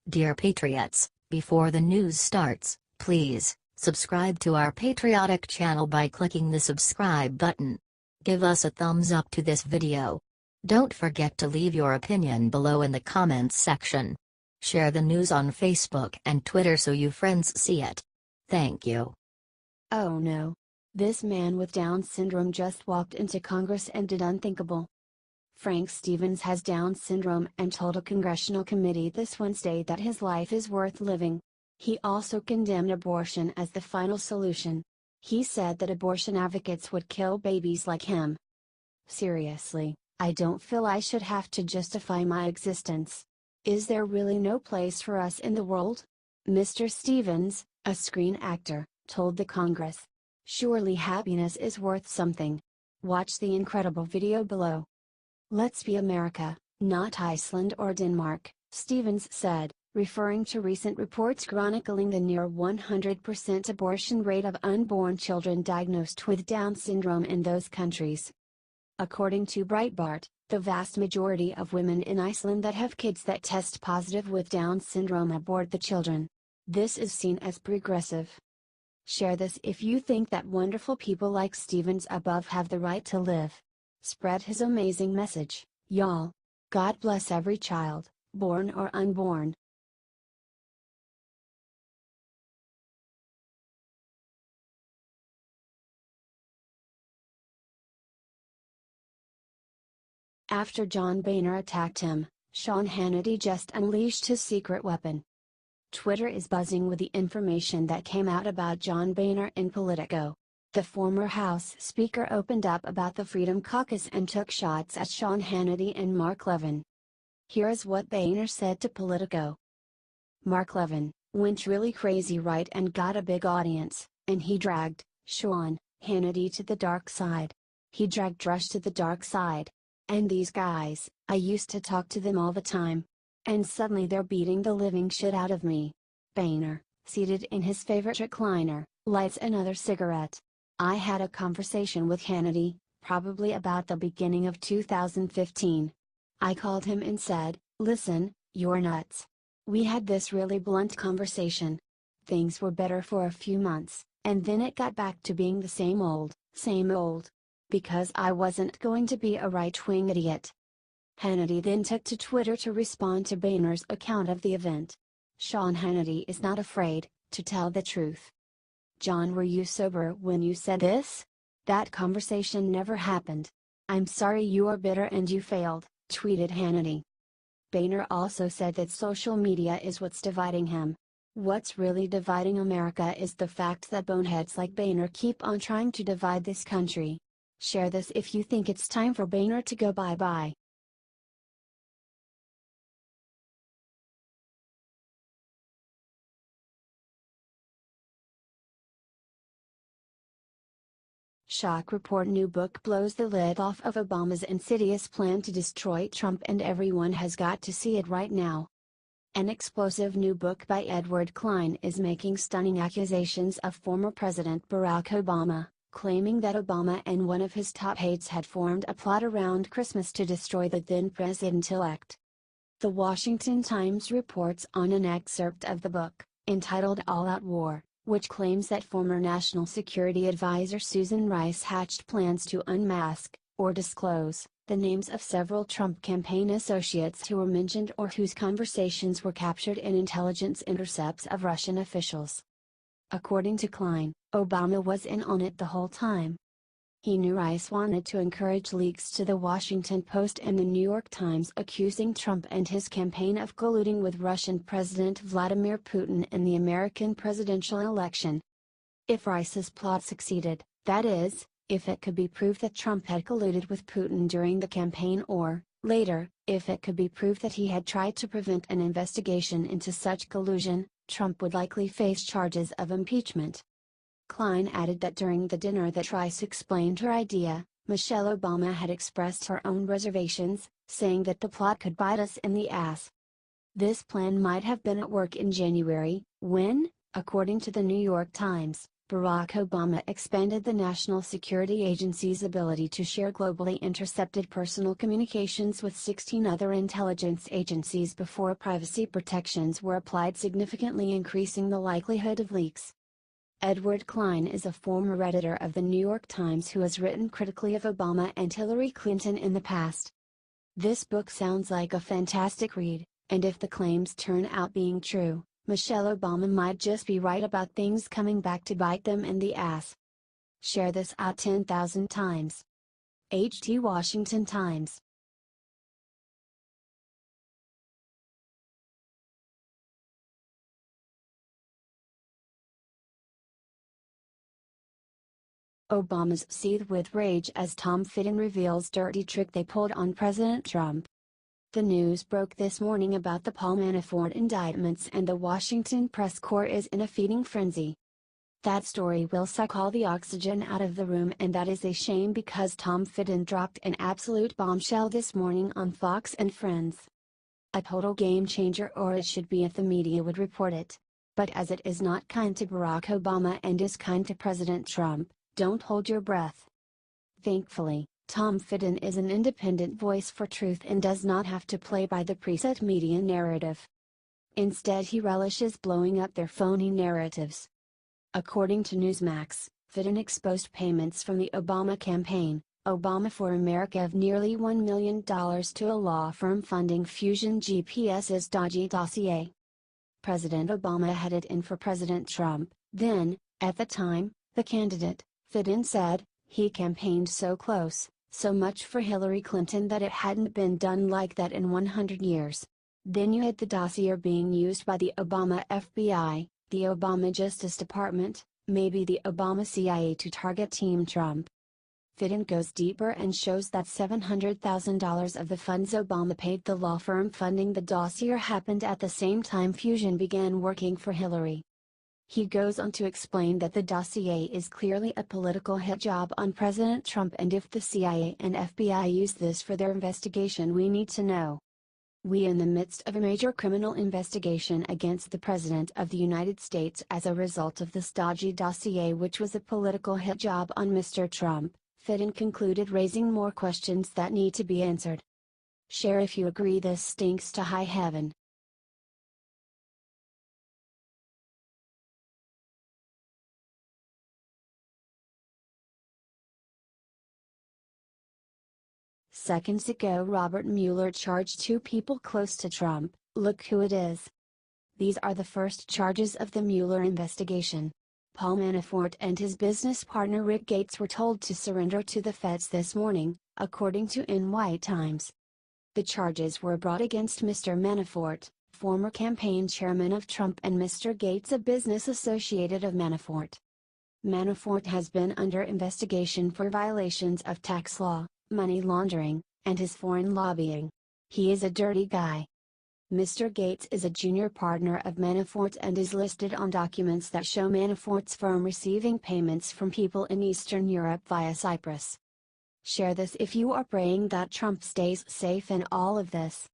Dear Patriots, before the news starts, please subscribe to our patriotic channel by clicking the subscribe button. Give us a thumbs up to this video. Don't forget to leave your opinion below in the comments section. Share the news on Facebook and Twitter so you friends see it. Thank you. Oh no. This man with Down syndrome just walked into Congress and did unthinkable. Frank Stevens has Down syndrome and told a congressional committee this Wednesday that his life is worth living. He also condemned abortion as the final solution. He said that abortion advocates would kill babies like him. Seriously, I don't feel I should have to justify my existence. Is there really no place for us in the world? Mr. Stevens, a screen actor, told the Congress. Surely happiness is worth something. Watch the incredible video below. Let's be America, not Iceland or Denmark, Stevens said, referring to recent reports chronicling the near 100% abortion rate of unborn children diagnosed with Down syndrome in those countries. According to Breitbart, the vast majority of women in Iceland that have kids that test positive with Down syndrome abort the children. This is seen as progressive. Share this if you think that wonderful people like Stevens above have the right to live. Spread his amazing message, y'all. God bless every child, born or unborn. After John Boehner attacked him, Sean Hannity just unleashed his secret weapon. Twitter is buzzing with the information that came out about John Boehner in Politico. The former House Speaker opened up about the Freedom Caucus and took shots at Sean Hannity and Mark Levin. Here is what Boehner said to Politico. Mark Levin went really crazy right and got a big audience, and he dragged Sean Hannity to the dark side. He dragged Rush to the dark side. And these guys, I used to talk to them all the time. And suddenly they're beating the living shit out of me. Boehner, seated in his favorite recliner, lights another cigarette. I had a conversation with Hannity, probably about the beginning of 2015. I called him and said, listen, you're nuts. We had this really blunt conversation. Things were better for a few months, and then it got back to being the same old. Because I wasn't going to be a right-wing idiot. Hannity then took to Twitter to respond to Boehner's account of the event. Sean Hannity is not afraid to tell the truth. John, were you sober when you said this? That conversation never happened. I'm sorry you are bitter and you failed, tweeted Hannity. Boehner also said that social media is what's dividing him. What's really dividing America is the fact that boneheads like Boehner keep on trying to divide this country. Share this if you think it's time for Boehner to go bye-bye. Shock report: new book blows the lid off of Obama's insidious plan to destroy Trump, and everyone has got to see it right now. An explosive new book by Edward Klein is making stunning accusations of former President Barack Obama, claiming that Obama and one of his top aides had formed a plot around Christmas to destroy the then president-elect. The Washington Times reports on an excerpt of the book, entitled All Out War, which claims that former National Security Advisor Susan Rice hatched plans to unmask, or disclose, the names of several Trump campaign associates who were mentioned or whose conversations were captured in intelligence intercepts of Russian officials. According to Klein, Obama was in on it the whole time. He knew Rice wanted to encourage leaks to the Washington Post and the New York Times, accusing Trump and his campaign of colluding with Russian President Vladimir Putin in the American presidential election. If Rice's plot succeeded, that is, if it could be proved that Trump had colluded with Putin during the campaign, or, later, if it could be proved that he had tried to prevent an investigation into such collusion, Trump would likely face charges of impeachment. Klein added that during the dinner that Rice explained her idea, Michelle Obama had expressed her own reservations, saying that the plot could bite us in the ass. This plan might have been at work in January, when, according to the New York Times, Barack Obama expanded the National Security Agency's ability to share globally intercepted personal communications with 16 other intelligence agencies before privacy protections were applied, significantly increasing the likelihood of leaks. Edward Klein is a former editor of the New York Times who has written critically of Obama and Hillary Clinton in the past. This book sounds like a fantastic read, and if the claims turn out being true, Michelle Obama might just be right about things coming back to bite them in the ass. Share this out 10,000 times. HT Washington Times. Obama's seethe with rage as Tom Fitton reveals dirty trick they pulled on President Trump. The news broke this morning about the Paul Manafort indictments, and the Washington press corps is in a feeding frenzy. That story will suck all the oxygen out of the room, and that is a shame because Tom Fitton dropped an absolute bombshell this morning on Fox and Friends. A total game changer, or it should be if the media would report it. But as it is not kind to Barack Obama and is kind to President Trump, don't hold your breath. Thankfully, Tom Fitton is an independent voice for truth and does not have to play by the preset media narrative. Instead, he relishes blowing up their phony narratives. According to Newsmax, Fitton exposed payments from the Obama campaign, Obama for America, of nearly $1 million to a law firm funding Fusion GPS's dodgy dossier. President Obama headed in for President Trump, then, at the time, the candidate. Fitton said, he campaigned so close, so much for Hillary Clinton that it hadn't been done like that in 100 years. Then you had the dossier being used by the Obama FBI, the Obama Justice Department, maybe the Obama CIA to target Team Trump. Fitton goes deeper and shows that $700,000 of the funds Obama paid the law firm funding the dossier happened at the same time Fusion began working for Hillary. He goes on to explain that the dossier is clearly a political hit job on President Trump, and if the CIA and FBI use this for their investigation, we need to know. We in the midst of a major criminal investigation against the President of the United States as a result of this dodgy dossier, which was a political hit job on Mr. Trump, Fitton concluded, raising more questions that need to be answered. Share if you agree this stinks to high heaven. Seconds ago, Robert Mueller charged two people close to Trump. Look who it is. These are the first charges of the Mueller investigation. Paul Manafort and his business partner Rick Gates were told to surrender to the feds this morning, according to NY Times. The charges were brought against Mr. Manafort, former campaign chairman of Trump, and Mr. Gates, a business associate of Manafort. Manafort has been under investigation for violations of tax law, money laundering, and his foreign lobbying. He is a dirty guy. Mr. Gates is a junior partner of Manafort and is listed on documents that show Manafort's firm receiving payments from people in Eastern Europe via Cyprus. Share this if you are praying that Trump stays safe in all of this.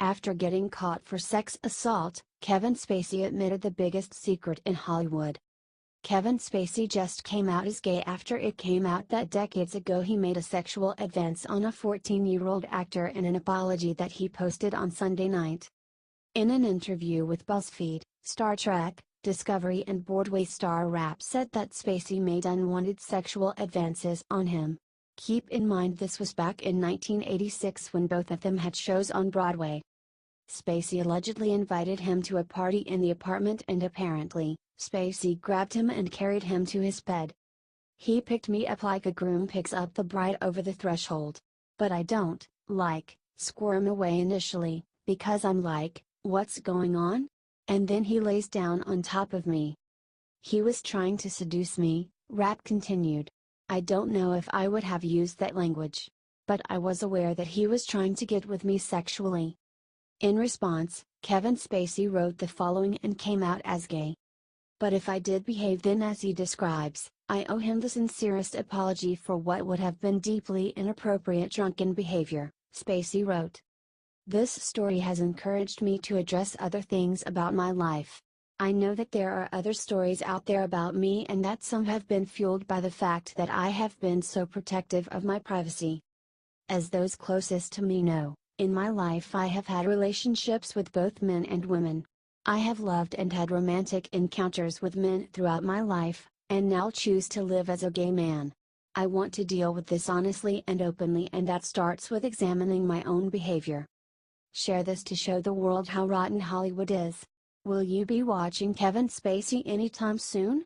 After getting caught for sex assault, Kevin Spacey admitted the biggest secret in Hollywood. Kevin Spacey just came out as gay after it came out that decades ago he made a sexual advance on a 14-year-old actor in an apology that he posted on Sunday night. In an interview with BuzzFeed, Star Trek, Discovery and Broadway star Rapp said that Spacey made unwanted sexual advances on him. Keep in mind this was back in 1986 when both of them had shows on Broadway. Spacey allegedly invited him to a party in the apartment, and apparently, Spacey grabbed him and carried him to his bed. He picked me up like a groom picks up the bride over the threshold. But I don't, squirm away initially, because I'm like, what's going on? And then he lays down on top of me. He was trying to seduce me, Rapp continued. I don't know if I would have used that language. But I was aware that he was trying to get with me sexually. In response, Kevin Spacey wrote the following and came out as gay. But if I did behave then as he describes, I owe him the sincerest apology for what would have been deeply inappropriate drunken behavior, Spacey wrote. This story has encouraged me to address other things about my life. I know that there are other stories out there about me and that some have been fueled by the fact that I have been so protective of my privacy. As those closest to me know, in my life I have had relationships with both men and women. I have loved and had romantic encounters with men throughout my life, and now choose to live as a gay man. I want to deal with this honestly and openly, and that starts with examining my own behavior. Share this to show the world how rotten Hollywood is. Will you be watching Kevin Spacey anytime soon?